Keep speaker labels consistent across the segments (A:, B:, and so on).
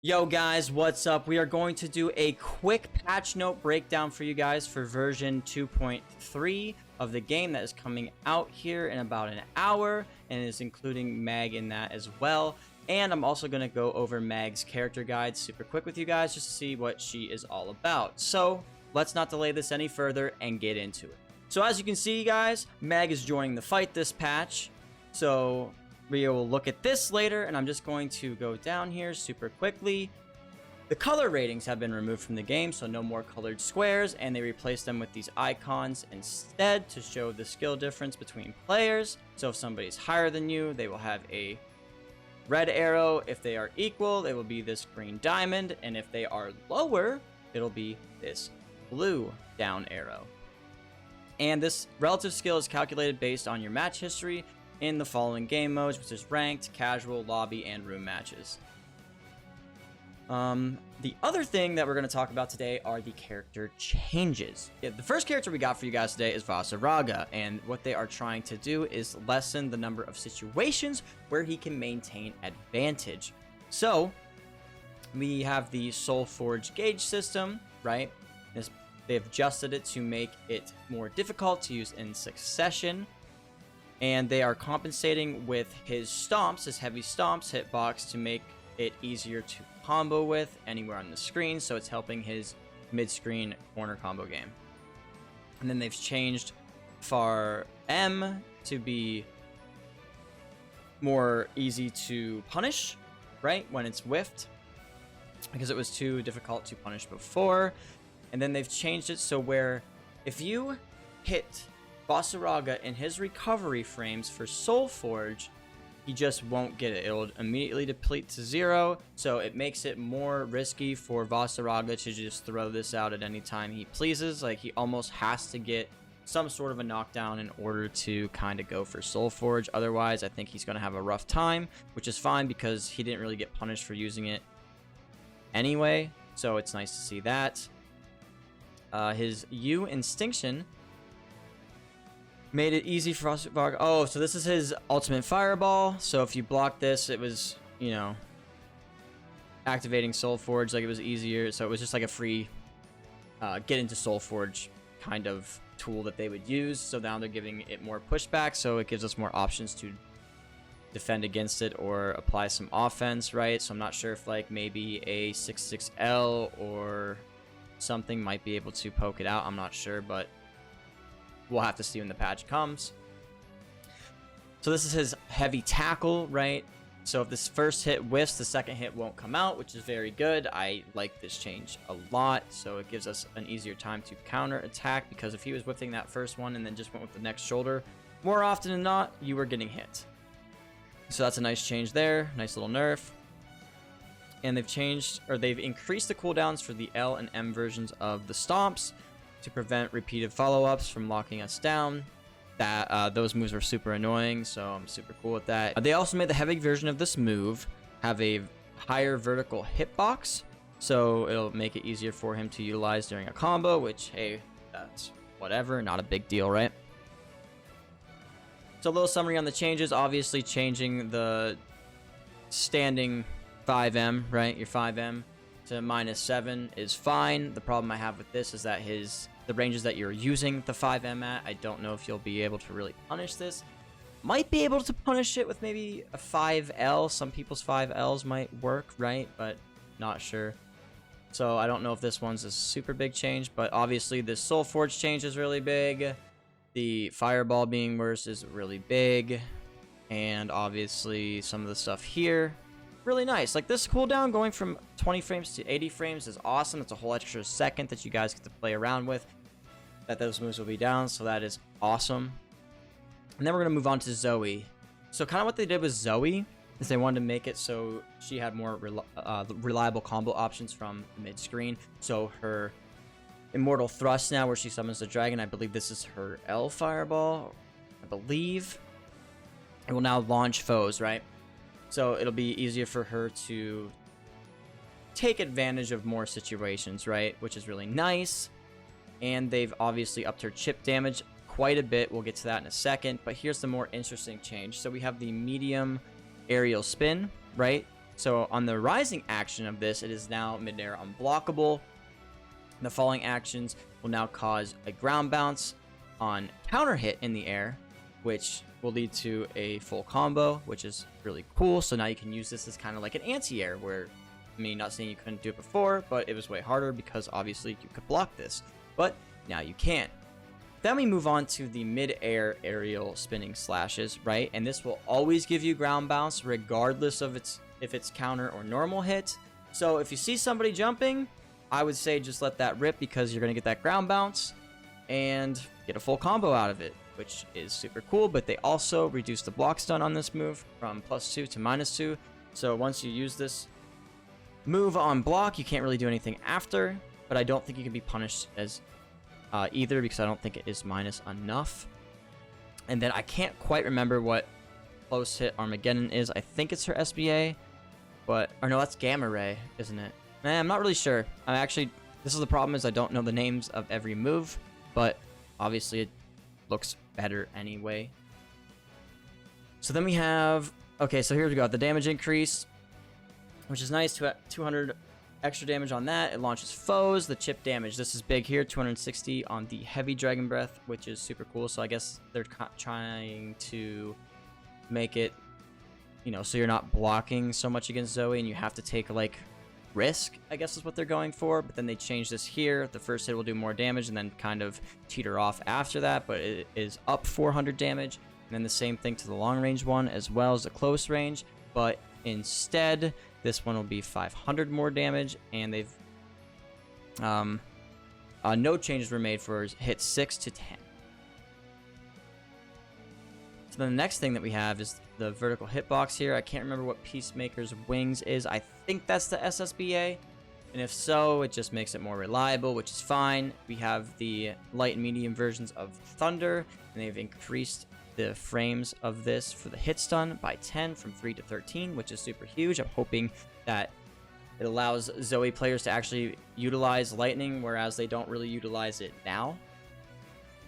A: Yo guys, what's up? We are going to do a quick patch note breakdown for you guys for version 2.3 of the game that is coming out here in about an hour, and is including Meg in that as well. And I'm also going to go over Meg's character guide super quick with you guys just to see what she is all about. So let's not delay this any further and get into it. So as you can see guys, Meg is joining the fight this patch. So we will look at this later, and I'm just going to go down here super quickly. The color ratings have been removed from the game, so no more colored squares, and they replaced them with these icons instead to show the skill difference between players. So if somebody's higher than you, they will have a red arrow. If they are equal, it will be this green diamond, and if they are lower, it'll be this blue down arrow. And this relative skill is calculated based on your match history in the following game modes, which is ranked, casual, lobby, and room matches. The other thing that we're going to talk about today are the character changes. The first character we got for you guys today is Vasaraga, and what they are trying to do is lessen the number of situations where he can maintain advantage. So we have the Soul Forge gauge system, right? They've adjusted it to make it more difficult to use in succession. And they are compensating with his stomps, his heavy stomps hitbox, to make it easier to combo with anywhere on the screen. So it's helping his mid-screen corner combo game. And then they've changed Far M to be more easy to punish, right? When it's whiffed, because it was too difficult to punish before. And then they've changed it so where if you hit Vasaraga in his recovery frames for Soul Forge, he just won't get it. It'll immediately deplete to 0, so it makes it more risky for Vasaraga to just throw this out at any time he pleases. Like, he almost has to get some sort of a knockdown in order to kind of go for Soul Forge. Otherwise, I think he's going to have a rough time, which is fine because he didn't really get punished for using it anyway, so it's nice to see that. His U Instinction made it easy for us. Oh, so this is his ultimate fireball. So if you block this, it was, you know, activating Soul Forge, like it was easier. So it was just like a free get into Soul Forge kind of tool that they would use. So now they're giving it more pushback, so it gives us more options to defend against it or apply some offense, right? So I'm not sure if like maybe a 6-6L or something might be able to poke it out. I'm not sure, but we'll have to see when the patch comes. So this is his heavy tackle, right? So if this first hit whiffs, the second hit won't come out, which is very good. I like this change a lot. So it gives us an easier time to counter attack, because if he was whiffing that first one and then just went with the next shoulder, more often than not, you were getting hit. So that's a nice change there. Nice little nerf. And they've increased the cooldowns for the L and M versions of the stomps to prevent repeated follow-ups from locking us down. Those moves are super annoying, so I'm super cool with that. They also made the heavy version of this move have a higher vertical hitbox, so it'll make it easier for him to utilize during a combo, which, hey, that's whatever, not a big deal, right? So a little summary on the changes. Obviously changing the standing 5M, right? Your 5M to -7 is fine. The problem I have with this is that the ranges that you're using the 5M at, I don't know if you'll be able to really punish this. Might be able to punish it with maybe a 5L. Some people's 5Ls might work, right? But not sure. So I don't know if this one's a super big change, but obviously this Soul Forge change is really big. The Fireball being worse is really big. And obviously some of the stuff here, really nice. Like this cooldown going from 20 frames to 80 frames is awesome. It's a whole extra second that you guys get to play around with, that those moves will be down, so that is awesome. And then we're going to move on to Zoe. So kind of what they did with Zoe is they wanted to make it so she had more reliable combo options from mid-screen. So her Immortal Thrust now, where she summons the dragon, I believe this is her L Fireball, I believe. It will now launch foes, right? So it'll be easier for her to take advantage of more situations, right? Which is really nice. And they've obviously upped her chip damage quite a bit. We'll get to that in a second. But here's the more interesting change. So we have the medium aerial spin, right? So on the rising action of this, it is now mid-air unblockable. The falling actions will now cause a ground bounce on counter hit in the air, which will lead to a full combo, which is really cool. So now you can use this as kind of like an anti-air, where, I mean, not saying you couldn't do it before, but it was way harder because obviously you could block this, but now you can. Then we move on to the mid-air aerial spinning slashes, right? And this will always give you ground bounce regardless of if it's counter or normal hit. So if you see somebody jumping, I would say just let that rip because you're going to get that ground bounce and get a full combo out of it, which is super cool. But they also reduce the block stun on this move from +2 to -2. So once you use this move on block, you can't really do anything after, but I don't think you can be punished as either because I don't think it is minus enough. And then I can't quite remember what close hit Armageddon is. I think it's her SBA, but, or no, that's Gamma Ray, isn't it? I'm not really sure. This is the problem, is I don't know the names of every move, but obviously it looks better anyway. So then we have, okay, so here we go, the damage increase, which is nice, 200 extra damage on that. It launches foes. The chip damage, this is big here, 260 on the heavy Dragon Breath, which is super cool. So I guess they're trying to make it, you know, so you're not blocking so much against Zoe and you have to take like risk, I guess is what they're going for. But then they change this here. The first hit will do more damage and then kind of teeter off after that, but it is up 400 damage. And then the same thing to the long range one as well as the close range, but instead this one will be 500 more damage. And they've no changes were made for hit 6 to 10. So then the next thing that we have is the vertical hitbox here. I can't remember what Peacemaker's wings is. I think that's the SSBA, and if so, it just makes it more reliable, which is fine. We have the light and medium versions of Thunder, and they've increased the frames of this for the hit stun by 10 from 3 to 13, which is super huge. I'm hoping that it allows Zoe players to actually utilize lightning, whereas they don't really utilize it now.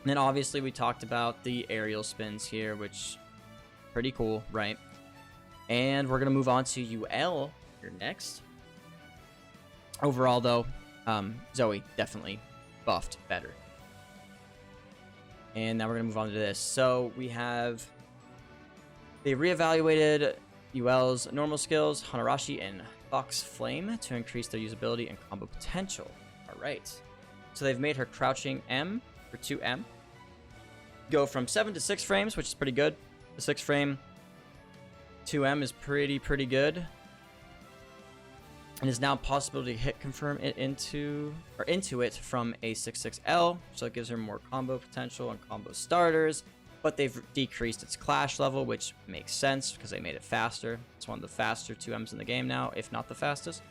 A: And then obviously we talked about the aerial spins here, which pretty cool, right? And we're gonna move on to UL here next. Overall though, Zoe definitely buffed better. And now we're gonna move on to this. So we have, they reevaluated UL's normal skills, Hanarashi and Fox Flame, to increase their usability and combo potential. All right. So they've made her crouching M for 2M go from 7 to 6 frames, which is pretty good. The 6 frame 2M is pretty good. And is now possible to hit confirm it into it from a 6/6L, so it gives her more combo potential and combo starters. But they've decreased its clash level, which makes sense because they made it faster. It's one of the faster 2Ms in the game now, if not the fastest.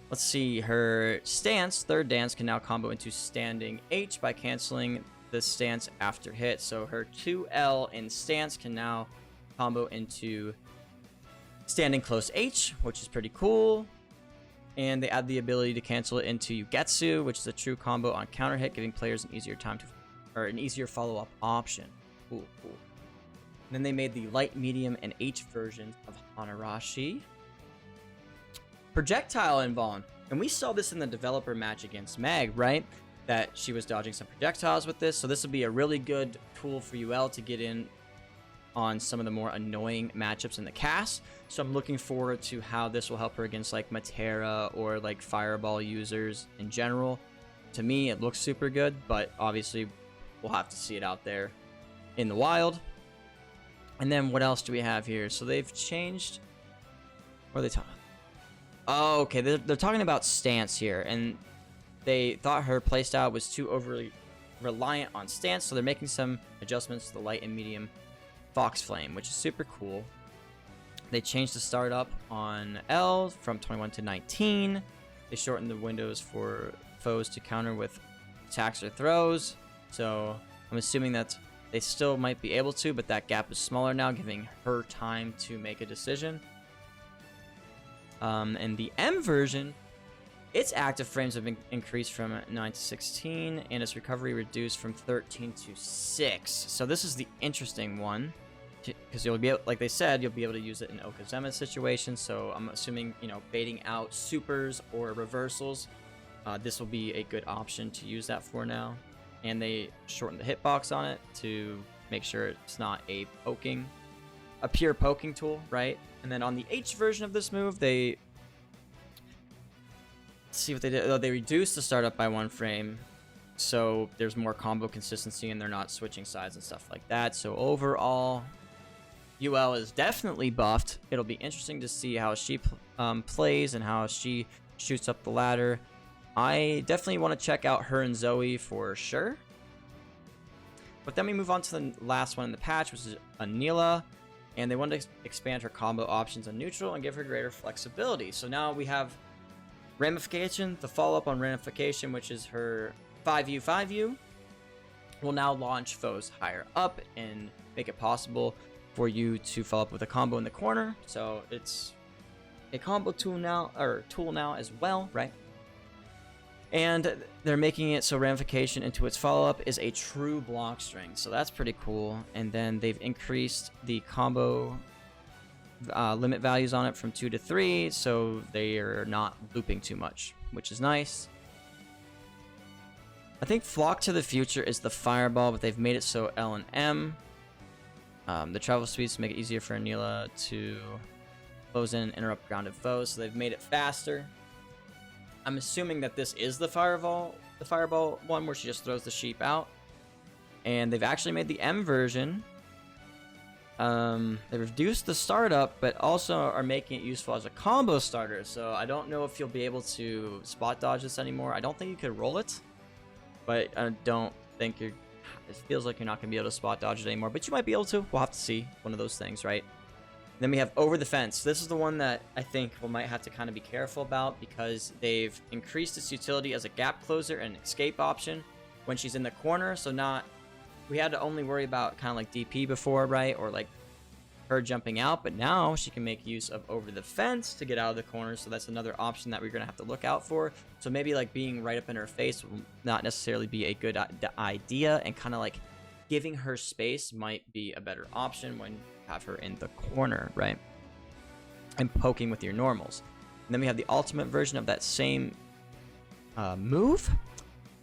A: Let's see, her stance, third dance, can now combo into standing H by canceling the stance after hit. So her 2L in stance can now combo into standing close H, which is pretty cool. And they add the ability to cancel it into Yugetsu, which is a true combo on counter hit, giving players an easier follow-up option. Cool. And then they made the light, medium, and H versions of Hanarashi. Projectile invuln. And we saw this in the developer match against Meg, right? That she was dodging some projectiles with this. So this would be a really good tool for UL to get in on some of the more annoying matchups in the cast. So I'm looking forward to how this will help her against like Matera or like Fireball users in general. To me, it looks super good, but obviously we'll have to see it out there in the wild. And then what else do we have here? So they've changed, what are they talking? Oh, okay, they're talking about stance here, and they thought her playstyle was too overly reliant on stance, so they're making some adjustments to the light and medium Fox Flame, which is super cool. They changed the startup on L from 21 to 19. They shortened the windows for foes to counter with attacks or throws. So I'm assuming that they still might be able to, but that gap is smaller now, giving her time to make a decision. And the M version, its active frames have been increased from 9 to 16, and its recovery reduced from 13 to 6. So this is the interesting one. because you'll be able, like they said, you'll be able to use it in Okazema situations. So I'm assuming, you know, baiting out supers or reversals, this will be a good option to use that for now. And they shortened the hitbox on it to make sure it's not a pure poking tool, right? And then on the H version of this move, let's see what they did. Oh, they reduced the startup by 1 frame, so there's more combo consistency and they're not switching sides and stuff like that. So overall, UL is definitely buffed. It'll be interesting to see how she plays and how she shoots up the ladder. I definitely want to check out her and Zoe for sure. But then we move on to the last one in the patch, which is Anila. And they wanted to expand her combo options on neutral and give her greater flexibility. So now we have Ramification, the follow-up on Ramification, which is her 5U, 5U, will now launch foes higher up and make it possible for you to follow up with a combo in the corner. So it's a combo tool now as well, right? And they're making it so Ramification into its follow-up is a true block string. So that's pretty cool. And then they've increased the combo limit values on it from 2 to 3. So they are not looping too much, which is nice. I think Flock to the Future is the fireball, but they've made it so L and M. The travel speeds to make it easier for Anila to close in and interrupt grounded foes. So they've made it faster. I'm assuming that this is the fireball one where she just throws the sheep out. And they've actually made the M version. They reduced the startup, but also are making it useful as a combo starter. So I don't know if you'll be able to spot dodge this anymore. I don't think you could roll it, but I don't think it feels like you're not going to be able to spot dodge it anymore, but you might be able to. We'll have to see. One of those things, right? Then we have Over the Fence. This is the one that I think we might have to kind of be careful about because they've increased its utility as a gap closer and escape option when she's in the corner. So we had to only worry about kind of like DP before, right? Or like her jumping out, but now she can make use of Over the Fence to get out of the corner. So that's another option that we're going to have to look out for. So maybe like being right up in her face will not necessarily be a good idea, and kind of like giving her space might be a better option when you have her in the corner, right? And poking with your normals. And then we have the ultimate version of that same move.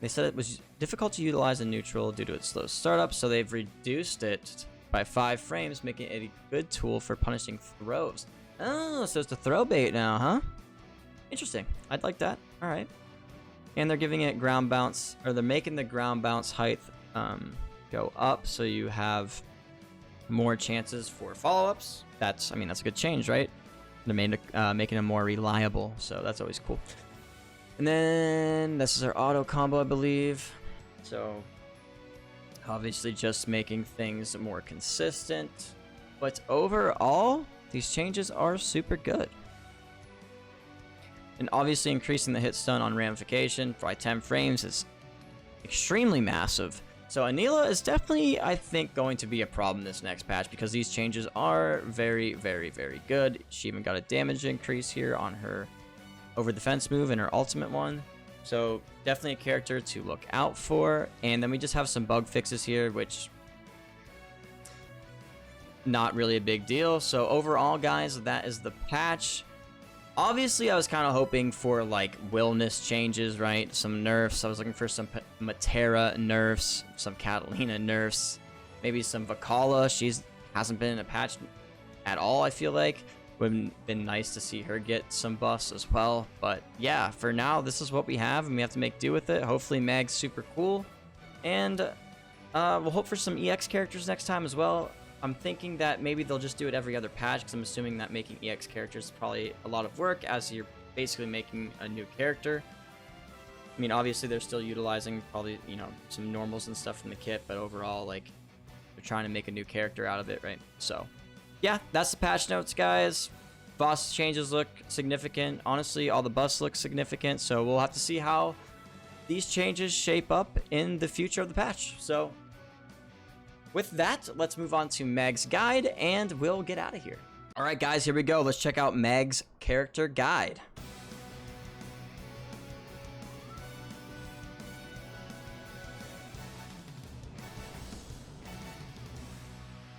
A: They said it was difficult to utilize in neutral due to its slow startup, so they've reduced it by 5 frames, making it a good tool for punishing throws. Oh, so it's a throw bait now, huh? Interesting. I'd like that. All right. And they're giving it ground bounce, or they're making the ground bounce height go up, so you have more chances for follow-ups. That's a good change, right? They're making it more reliable, so that's always cool. And then this is our auto combo, I believe. So obviously just making things more consistent, but overall these changes are super good. And obviously increasing the hit stun on Ramification by 10 frames is extremely massive. So Anila is definitely, I think, going to be a problem this next patch because these changes are very, very, very good. She even got a damage increase here on her Over the Fence move and her ultimate one. So definitely a character to look out for. And then we just have some bug fixes here, which not really a big deal. So overall, guys, that is the patch. Obviously, I was kind of hoping for like willness changes, right? Some nerfs. I was looking for some Matera nerfs, some Catalina nerfs, maybe some Vakala. She's hasn't been in a patch at all, I feel like. Would have been nice to see her get some buffs as well. But yeah, for now, this is what we have, and we have to make do with it. Hopefully, Meg's super cool. And we'll hope for some EX characters next time as well. I'm thinking that maybe they'll just do it every other patch, because I'm assuming that making EX characters is probably a lot of work, as you're basically making a new character. I mean, obviously, they're still utilizing probably, you know, some normals and stuff from the kit, but overall, like, they're trying to make a new character out of it, right? So, yeah, that's the patch notes, guys. Boss changes look significant. Honestly, all the buffs look significant, so we'll have to see how these changes shape up in the future of the patch. So, with that, let's move on to Meg's guide, and we'll get out of here. All right, guys, here we go. Let's check out Meg's character guide.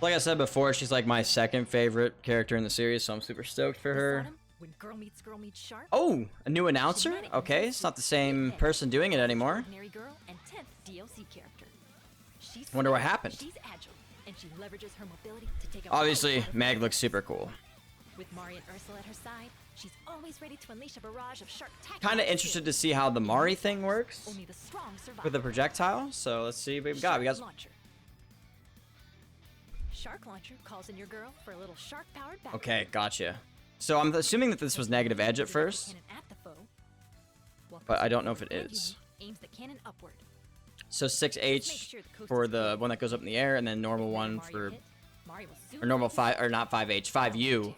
A: Like I said before, she's like my second favorite character in the series, so I'm super stoked for her.
B: When girl meets shark,
A: Oh, a new announcer? Okay, it's not the same person doing it anymore.
B: Girl and 10th DLC character. She's
A: Wonder what happened.
B: She's agile, and she leverages her mobility to take
A: Obviously, Meg looks super cool.
B: With Mari and Ursula at her side, she's always ready to unleash a barrage of shark tactics.
A: Kind of interested to see how the Mari thing works
B: Only the strong survive.
A: with the projectile. So let's see what we've got. We got
B: Launcher. Shark launcher calls in your girl for a little shark-powered battle.
A: okay, gotcha. So I'm assuming that this was negative edge at first, but I don't know if it is.
B: Aims the cannon upward.
A: So 6H for the one that goes up in the air, and then normal one for, or normal 5, or not 5H, 5U,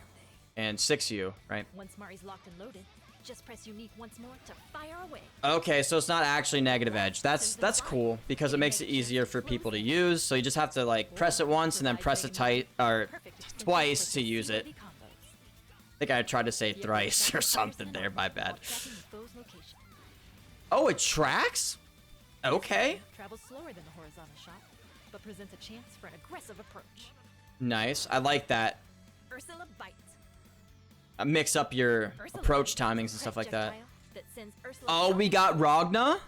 A: and 6U, right?
B: Once Mari's locked and loaded, just press unique once more to fire away.
A: Okay, so it's not actually negative edge. That's cool because it makes it easier for people to use. So you just have to like press it once and then press it tight or twice to use it. I think I tried to say thrice or something there. My bad. Oh, it tracks? Okay.
B: Travels slower than the horizontal shot, but presents a chance for an aggressive approach.
A: Nice. I like that.
B: Ursula bites.
A: Mix up your approach timings and stuff like that. Oh, we got Ragna?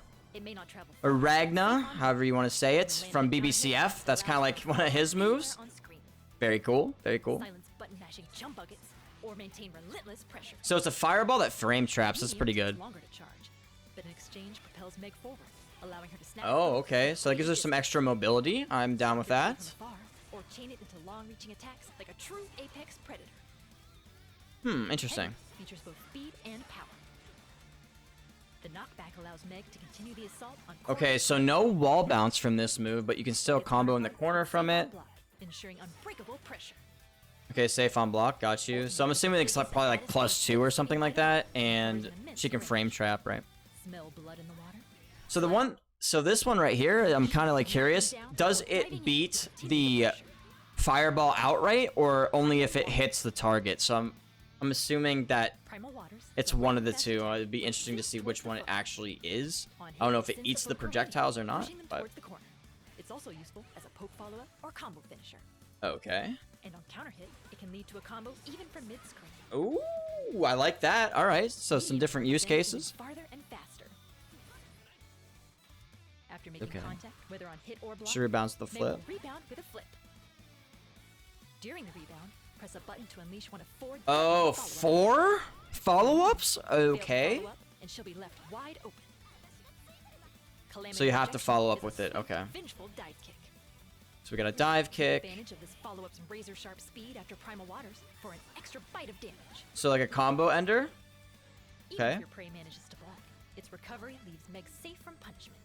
A: Or Ragna, however you want to say it, from BBCF. That's kind of like one of his moves. Very cool. Very cool. So it's a fireball that frame traps. That's pretty good.
B: allowing her to snap.
A: Oh, okay. So that gives her some extra mobility. I'm down with that.
B: Or chain it into long-reaching attacks like a true apex predator.
A: Interesting.
B: Features both speed and power. The knockback allows Meg to continue the assault on.
A: Okay, so no wall bounce from this move, but you can still combo in the corner from it.
B: Ensuring unbreakable pressure.
A: Okay, safe on block, got you. So I'm assuming it's like probably like +2 or something like that, and she can frame trap, right?
B: Smell blood in the water.
A: So the one, so this one right here, I'm kind of like curious. Does it beat the fireball outright, or only if it hits the target? So I'm assuming that it's one of the two. It'd be interesting to see which one it actually is. I don't know if it eats the projectiles or not, but
B: it's also useful as a poke follow-up or combo finisher.
A: Okay.
B: And on counter hit, it can lead to a combo even from mid-screen.
A: Ooh, I like that. All right, so some different use cases.
B: Farther and faster. After making contact, whether on hit or block,
A: she rebounds with the flip.
B: Rebound with a flip. During the rebound, press a button to unleash one of 4.
A: Oh, 4 follow-ups? Okay.
B: And she'll be left wide open.
A: So you have to follow up with it. Okay.
B: Vengeful dive kick.
A: So we got a dive kick.
B: Advantage of this follow-up's razor sharp speed after primal waters for an extra bite of damage.
A: So like a combo ender.
B: Even if your prey manages to block, its recovery leaves Meg safe from punishment.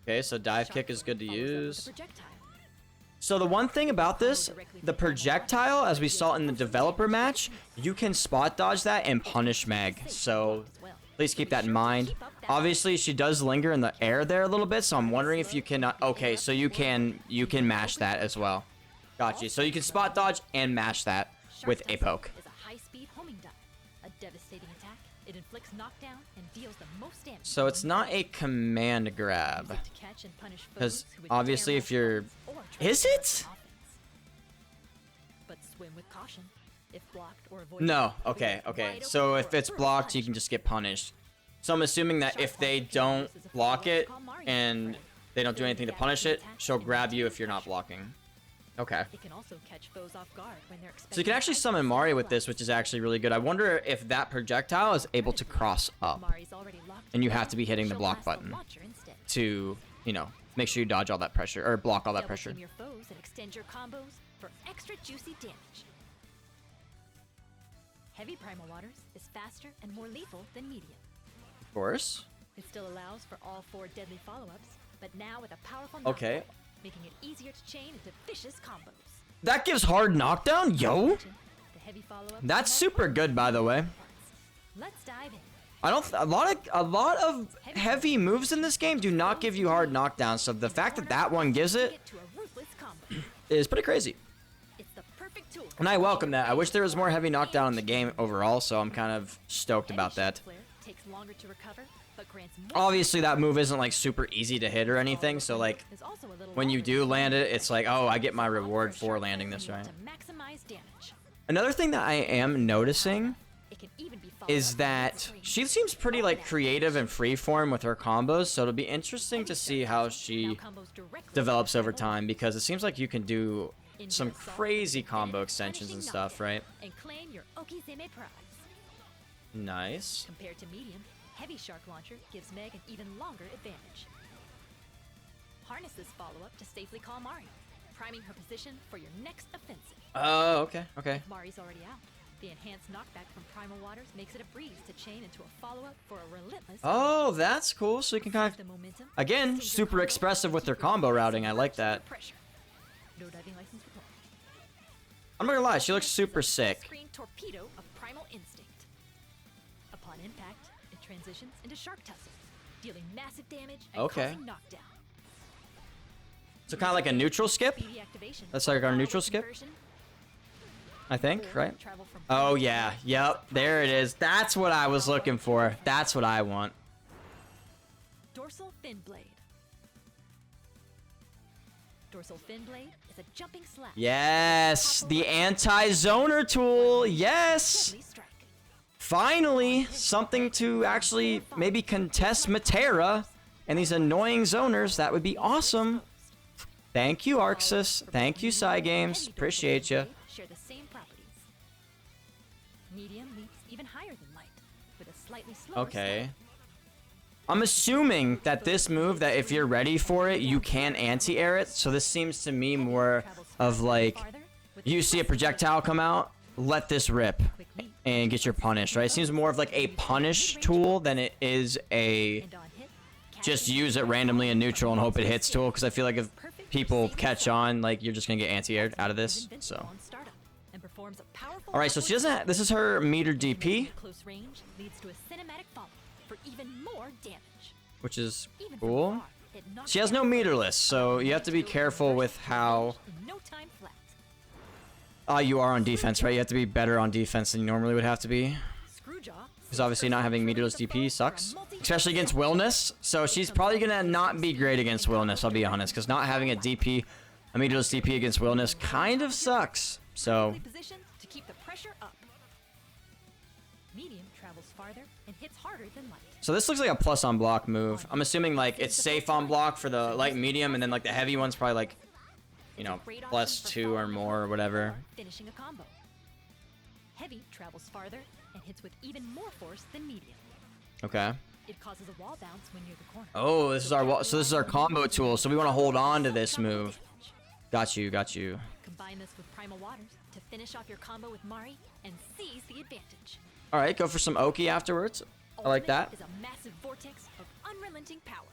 A: Okay, so dive kick is good to use. So the one thing about this, the projectile, as we saw in the developer match, you can spot dodge that and punish Meg. So please keep that in mind. Obviously, she does linger in the air there a little bit, so I'm wondering if you can. Okay, so you can mash that as well. Gotcha. So you can spot dodge and mash that with a poke.
B: Is a high-speed homing dive, a devastating attack. It inflicts knockdown and deals the most damage.
A: So it's not a command grab, because obviously if you're, is it?
B: But swim with caution. If blocked or avoided.
A: No. Okay. Okay. So if it's blocked, you can just get punished. So I'm assuming that if they don't block it and they don't do anything to punish it, she'll grab you if you're not blocking. Okay.
B: It can also catch foes off guard when they're
A: so you can actually summon Mari with this, which is actually really good. I wonder if that projectile is able to cross up. And you have to be hitting the block button to, you know, make sure you dodge all that pressure or block all that pressure.
B: Your foes and extend your combos for extra juicy damage. Heavy primal waters is faster and more lethal than medium.
A: Of course.
B: It still allows for all 4 deadly follow-ups, but now with a powerful
A: knockback,
B: making it easier to chain into vicious combos.
A: That gives hard knockdown, yo.
B: The heavy follow-up.
A: That's super good, by the way.
B: Let's dive in.
A: I don't. A lot of heavy moves in this game do not give you hard knockdown. So the fact that that one gives it is pretty crazy.
B: It's the perfect tool.
A: And I welcome that. I wish there was more heavy knockdown in the game overall. So I'm kind of stoked about that.
B: takes longer to recover, but grants more.
A: Obviously, that move isn't like super easy to hit or anything. So like,
B: Is also a little
A: when you
B: longer
A: do
B: to
A: land
B: land.
A: it, it's like, oh, I get my
B: So
A: reward
B: a
A: for
B: sharp
A: landing
B: player
A: this,
B: will
A: right?
B: need to maximize damage.
A: Another thing that I am noticing
B: It can even be followed
A: is
B: up with
A: that
B: midstream.
A: she seems pretty like creative and freeform with her combos. So it'll be interesting to
B: Heavy
A: see
B: Shark
A: how
B: now
A: she
B: combos directly
A: develops
B: with
A: over
B: Granblue
A: time, because it seems like you can do
B: into
A: some
B: assault,
A: crazy
B: defend,
A: combo extensions and
B: punishing
A: stuff,
B: knockdown,
A: right?
B: And claim your Okizeme prize.
A: Nice.
B: Compared to medium, Heavy Shark Launcher gives Meg an even longer advantage. Harness this follow-up to safely call Mari, priming her position for your next offensive.
A: Oh, okay, okay.
B: If Mari's already out, the enhanced knockback from Primal Waters makes it a breeze to chain into a follow-up for a relentless.
A: Oh, that's cool. So you can kind
B: The momentum,
A: again,
B: extend your
A: super
B: combo,
A: expressive with
B: keep
A: their
B: your
A: combo
B: opponents
A: routing. I like
B: under
A: that.
B: pressure. No diving license required.
A: I'm not gonna lie, she looks super
B: Is a
A: sick.
B: screen torpedo of Primal Instinct. Upon impact, it transitions into Shark Tussle, dealing massive damage and
A: Okay.
B: causing knockdown.
A: So kind of like a neutral skip,
B: Speedy activation,
A: That's like our
B: follow-up
A: neutral skip?
B: conversion,
A: I think,
B: or
A: right?
B: travel from
A: Oh
B: Primal
A: yeah,
B: Waters
A: yep,
B: to
A: there it
B: Primal
A: is. That's what I was looking for. That's what I want.
B: Dorsal Fin Blade. Dorsal Fin Blade is a jumping slap.
A: Yes, the anti-zoner tool. Yes.
B: Deadly strike.
A: Finally, something to actually maybe contest Matera and these annoying zoners. That would be awesome. Thank you, Arxis. Thank you, Psy Games.
B: Heavy
A: Appreciate
B: Dorsal
A: you.
B: Fin Blade share the same properties. Medium leaps even higher than light, with a slightly slower
A: Okay.
B: start.
A: I'm assuming that this move, that if you're ready for it, you can anti-air it. So this seems to me more of like, you see a projectile come out, let this rip and get your punish, right? It seems more of like a punish tool than it is a
B: And on hit,
A: just use it randomly in neutral and hope it hits tool. Because I feel like if people catch on, like you're just gonna get anti-aired out of this. So, all right. So she doesn't. This is her meter DP,
B: Close range leads to a cinematic follow for even more damage.
A: which is
B: Even from
A: cool.
B: far, it knocks
A: She has no
B: down
A: meterless, so you have to be careful with how
B: in no time flat.
A: you are on defense, right? You have to be better on defense than you normally would have to be.
B: Screwjaw.
A: Because obviously not having meterless DP sucks, especially against Willness. So she's probably gonna not be great against Willness, I'll be honest, because not having a DP, a meterless DP against Willness kind of sucks. So
B: Positioned to keep the pressure up. Medium travels farther and hits harder than light.
A: So this looks like a plus on block move. I'm assuming like it's safe on block for the light and medium, and then like the heavy one's probably like, you know,
B: Great option
A: plus
B: for
A: 2 or
B: following
A: more or
B: up
A: whatever.
B: Finishing a combo. Heavy travels farther and hits with even more force than medium.
A: Okay.
B: It causes a wall bounce when near the corner.
A: Oh, this is our so this is our combo tool. So we want to hold on to this move. Got you, got you.
B: Combine this with Primal Waters to finish off your combo with Mari and seize the advantage.
A: All right, go for some Oki afterwards. I like that.
B: Ultimate is a massive vortex of unrelenting power.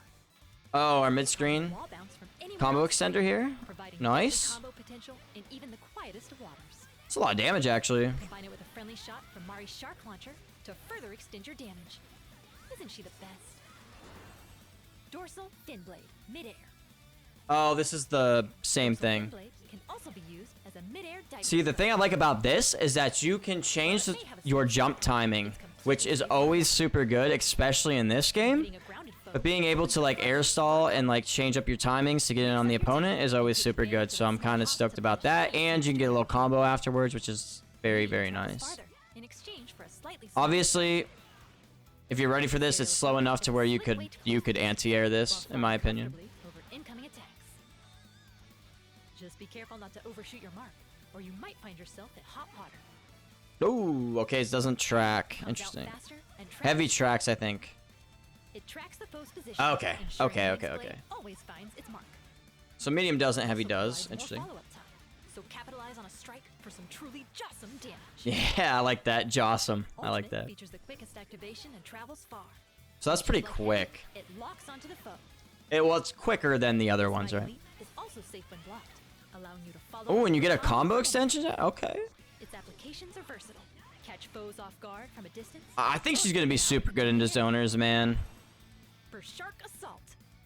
A: Oh, our mid screen
B: Wall bounce from anywhere
A: combo
B: else,
A: extender here.
B: providing
A: Nice.
B: combo potential in even the quietest of waters.
A: It's a lot of damage actually.
B: Combine it with a friendly shot from Mari's Shark Launcher to further extend your damage. Isn't she the best? Dorsal Fin Blade, midair.
A: Oh, this is the same
B: Dorsal
A: thing.
B: Fin Blade can also be used as a midair dive.
A: See, the thing I like about this is that you can change your jump timing, which is always super good, especially in this game.
B: Hitting a grounded foe.
A: But being able to like air stall and like change up your timings to get in on the opponent is always super good. So I'm kind of stoked about that. And you can get a little combo afterwards, which is very, very nice.
B: Farther in exchange for a slightly smaller
A: Obviously, if you're ready for this, it's slow enough to where you could anti-air this, in my opinion.
B: comfortably over incoming attacks. Just be careful not to overshoot your mark, or you might find yourself at hot water.
A: Oh, okay, it doesn't track.
B: Comes out
A: Interesting.
B: faster and
A: Heavy
B: travels
A: tracks, I think.
B: It tracks the foe's position.
A: Okay,
B: ensuring
A: okay,
B: the
A: okay,
B: next blade
A: okay.
B: Always finds its mark.
A: So medium doesn't, heavy
B: Also
A: does.
B: provides more
A: Interesting.
B: follow-up time, so capitalize on a strike for some truly jawsome damage.
A: Yeah, I like that. Jawsome. I like
B: Ultimate
A: that.
B: features the quickest activation and travels far.
A: So that's pretty
B: Like heavy,
A: quick.
B: It locks onto the foe.
A: Well, it's quicker than the other ones,
B: Slide
A: right?
B: leap is also safe when blocked, allowing you to follow
A: Oh,
B: up
A: and you
B: with
A: get a combo
B: combo.
A: extension? Okay.
B: Its applications are versatile. Catch foes off guard from a distance.
A: I think she's going to be super good into zoners, man.
B: For Shark Assault.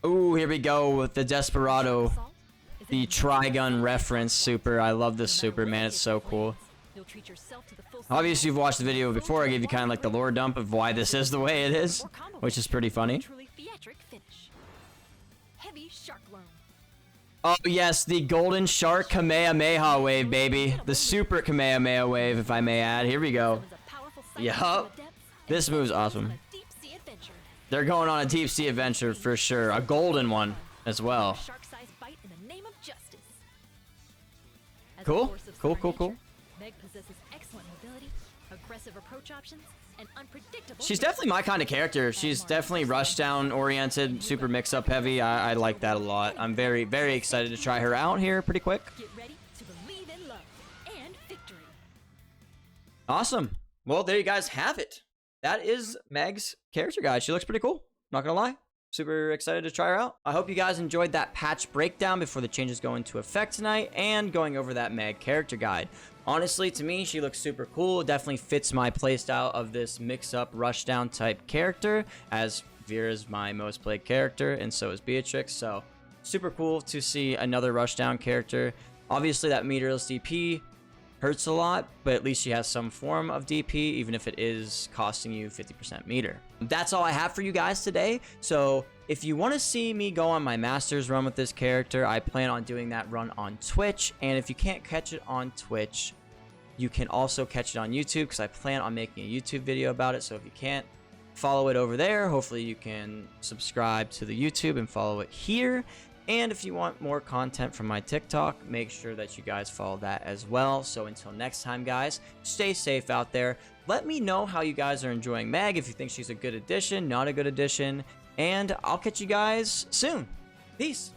A: Ooh, here we go with the Desperado.
B: Assault is
A: The
B: an
A: Trigun
B: amazing
A: reference super. I love this
B: no matter
A: super,
B: where
A: man.
B: the
A: It's so
B: attack
A: cool.
B: lands, You'll treat yourself to the full
A: Obviously, you've watched the video before. I gave you kind of like the lore dump of why this is the way it is, which is pretty funny.
B: truly theatric finish. Heavy shark loan.
A: Oh yes, the golden shark Kamehameha wave, baby. The super Kamehameha wave, if I may add. Here we go. Yup. This move's awesome. They're going on a deep sea adventure for sure. A golden one as well. Cool. Cool.
B: Meg possesses excellent mobility, aggressive approach options, and unpredictable.
A: She's definitely my kind of character. She's definitely rushdown oriented, super mix up heavy. I like that a lot. I'm very, very excited to try her out here pretty quick.
B: Get ready to believe in love and victory.
A: Awesome. Well, there you guys have it. That is Meg's character guide. She looks pretty cool. Not gonna lie. Super excited to try her out. I hope you guys enjoyed that patch breakdown before the changes go into effect tonight and going over that Meg character guide. Honestly, to me, she looks super cool. Definitely fits my playstyle of this mix-up rushdown type character, as Vera's my most played character and so is Beatrix. So super cool to see another rushdown character. Obviously, that meterless DP hurts a lot, but at least she has some form of DP, even if it is costing you 50% meter. That's all I have for you guys today. So if you want to see me go on my Masters run with this character, I plan on doing that run on Twitch. And if you can't catch it on Twitch, you can also catch it on YouTube, because I plan on making a YouTube video about it. So if you can't follow it over there, hopefully you can subscribe to the YouTube and follow it here. And if you want more content from my TikTok, make sure that you guys follow that as well. So until next time, guys, stay safe out there. Let me know how you guys are enjoying Meg, if you think she's a good addition, not a good addition. And I'll catch you guys soon. Peace.